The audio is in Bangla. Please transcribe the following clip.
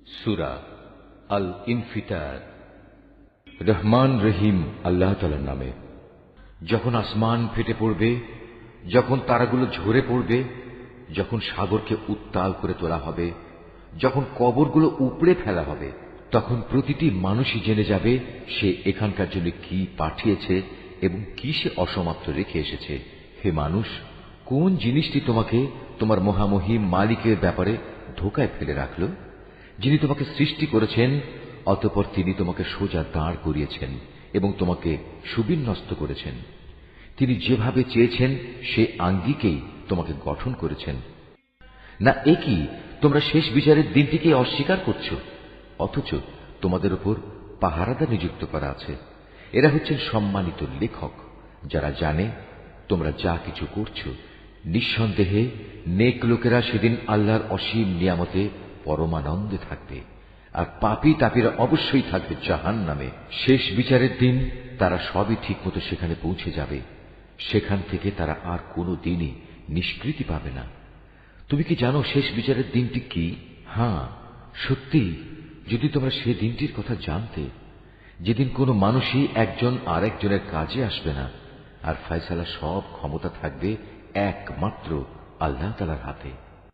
সূরা আল ইনফিতার। রহমান রহিম আল্লাহ তাআলার নামে। যখন আসমান ফেটে পড়বে, যখন তারাগুলো ঝরে পড়বে, যখন সাগরকে উত্তাল করে তোলা হবে, যখন কবরগুলো উপড়ে ফেলা হবে, তখন প্রতিটি মানুষই জেনে যাবে সে এখানকার জন্য কি পাঠিয়েছে এবং কি সে অসমাপ্ত রেখে এসেছে। হে মানুষ, কোন জিনিসটি তোমাকে তোমার মহামহিম মালিকের ব্যাপারে ধোকায় ফেলে রাখল, যিনি তোমাকে সৃষ্টি করেছেন, অতঃপর তিনি তোমাকে সোজা দাঁড় করিয়েছেন এবং তোমাকে সুবিন্যস্ত করেছেন। তিনি যেভাবে চেয়েছেন সে আঙ্গিকেই তোমাকে গঠন করেছেন। না একই তোমরা শেষ বিচারের দিনটিকে অস্বীকার করছ, অথচ তোমাদের উপর পাহারাদার নিযুক্ত করা আছে। এরা হচ্ছেন সম্মানিত লেখক, যারা জানে তোমরা যা কিছু করছো। নিঃসন্দেহে নেক লোকেরা সেদিন আল্লাহর অসীম নিয়ামতে পরমানন্দে থাকবে, আর পাপী তাপীরা অবশ্যই থাকবে জাহান্নামে। শেষ বিচারের দিন তারা সবই ঠিকমতো সেখানে পৌঁছে যাবে। সেখান থেকে তারা আর কোনো দিনই নিষ্কৃতি পাবে না। তুমি কি জানো শেষ বিচারের দিনটি কি? হ্যাঁ, সত্যি, যদি তোমরা সে দিনটির কথা জানতে, যেদিন কোনো মানুষই একজন আর একজনের কাজে আসবে না, আর ফয়সালা সব ক্ষমতা থাকবে একমাত্র আল্লাহ তাআলার হাতে।